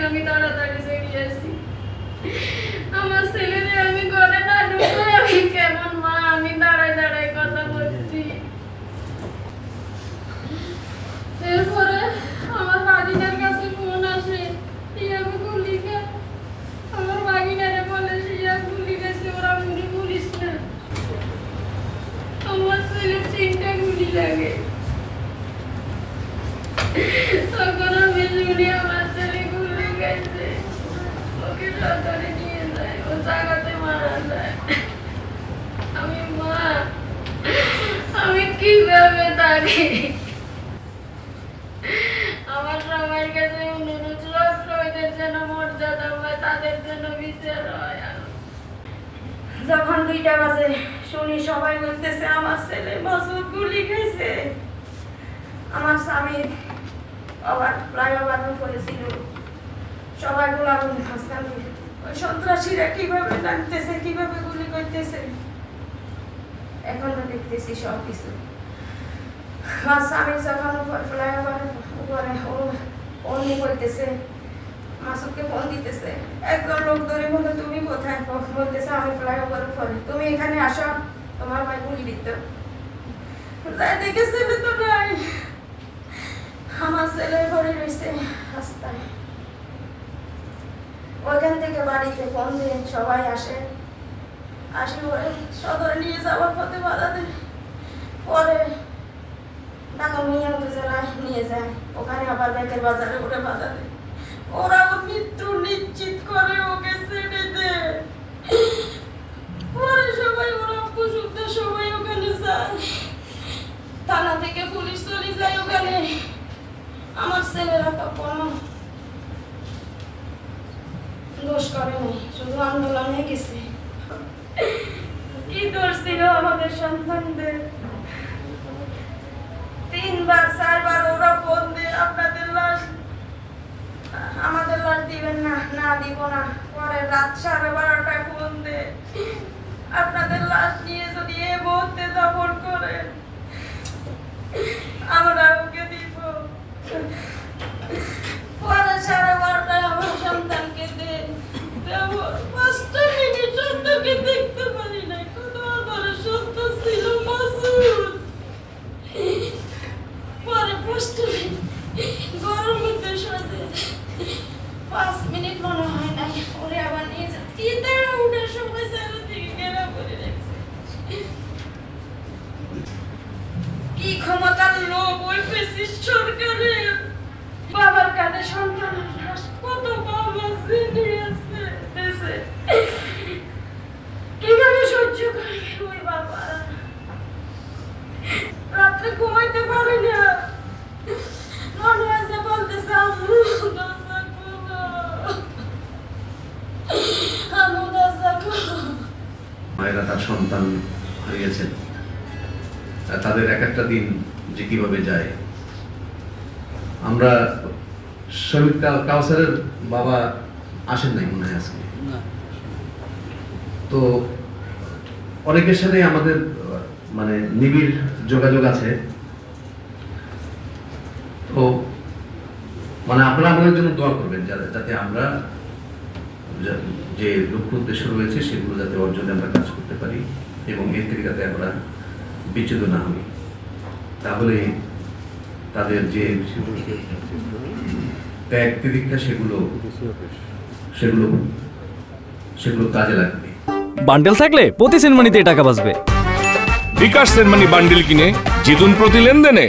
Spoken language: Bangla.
আমি তাড়াতাড়ি চলে আসি। আমার ছেলেরে আমি ঘরে না ঢুকে আমি কেমন মা আমি দাঁড়ায় দাঁড়ায় কথা বলছি। এরপরে আমার ভাগিনার কাছে ফোন আসে, আমি গুলি খা আমার ভাগিনারে বলে সিয়া গুলি গেছে, ওরা মুড়ি বলিস না। আমার ছেলে 3টা গুলি লাগে। তখন আমি শুনি আমার ছেলে গুলি গেছে, ওকে সরকারে নিয়ে যায়, ও জায়গাতে মারা যায়। আমি মা আমি কিভাবে থাকি? আমার সবার কাছে অনুরোধ, শহীদের যেন মর্যাদা হয়, তাদের যেন বিচার হয়। যখন 2টা বাজে শুনি সবাই বলতেছে আমার ছেলে মাসুদ গুলি খেয়েছে। আমার স্বামী আবার ফ্লাইওভার করেছিল, সবাই গোলাগুলি হাসতালি, ওই সন্ত্রাসীরা কিভাবে জানতেছে, কিভাবে গুলি করতেছে, এখন তো দেখতেছি সব কিছু। আমার স্বামী যখন ফ্লাইওভার উপরে অন্য বলতেছে, মাসুদকে ফোন দিতেছে, একজন লোক ধরে বলে তুমি কোথায়? বলতেছে আমি ফ্লাইওভার উপরে, তুমি এখানে আসো, তোমার ভাই গুলি দিত। যাই দেখে ছেলে তো নাই, আমার ছেলে ঘরে রয়েছে রাস্তায়। ওইখান থেকে বাড়িতে ফোন দিয়ে সবাই আসে, আসি পরে সদরে নিয়ে যাওয়ার পথে বাধা দেয়। পরে ঢাকা মিয়ান জেলায় নিয়ে যায়, ওখানে আবার ব্যাংকের বাজারে ওরা বাধা দেয়। ওরা ওর মৃত্যু নিশ্চিত করে ওকে ছেড়ে দেয়। পরে সবাই ওরা কুসুদ্ধ সবাই ওখানে যায়, থানা থেকে পুলিশ চলে যায় ওখানে। আমার ছেলেরা তো কোনো দোষ করেনি, শুধু আন্দোলনে গেছে। কি দোষ ছিল আমাদের সন্তানদের? 3বার 4বার ওরা ফোন দিয়ে আপনাদের লাশ, আমাদের লাশ দিবেন না, না দিব না। পরে রাত 12:30টায় ফোন দিয়ে আপনাদের লাশ নিয়ে যদি এই মুহূর্তে দাফন করেন আমরা ওকে দিব। পরে 12:30টায় আমার সন্তানকে দেয়, 5 মিনিট সন্তানকে দেখতে পারি না। কত আদরের সন্তান ছিল মাসুদ। পরে পোস্টারে গরম মধ্যে সাজে 5 মিনিট মনে হয় না, ওরে আবার নিয়ে যায়। তিনটা উঠে সময় চারিদিকে ঘেরা করে রেখেছে। কি ক্ষমতার লোক ওই ফ্যাসিস্ট সরকারের! বাবার কাঁধে সন্তানের লাশ, কত বাবা জেনে আছে দেশে, কিভাবে সহ্য করবে ওই বাবা? রাত্রে ঘুমাইতে পারে না, মনে হয় যে বলতেছে আম্মু দরজা খোলো, আম্মু দরজা খোলো। মায়েরা তার সন্তান হারিয়েছেন, তাদের এক একটা দিন যে কিভাবে যায়। আমরা শহীদ কাউসারের বাবা আসেন নাই মনে হয় আজকে, তো অনেকের সাথে আমাদের মানে নিবিড় যোগাযোগ আছে। তো মানে আপনারা আমাদের জন্য দোয়া করবেন যাতে আমরা যে লক্ষ্য উদ্দেশ্য রয়েছে সেগুলো যাতে অর্জনে আমরা কাজ করতে পারি এবং এর থেকে যাতে আমরা বিচ্যুত না হই। তাহলে তাদের যে ত্যাগ তিতিক্ষা সেগুলো কাজে লাগবে। বান্ডেল থাকলে প্রতি সেনমানিতে টাকা বাঁচবে। বিকাশ সেনমানি বান্ডেল কিনে জিতুন প্রতি লেনদেনে।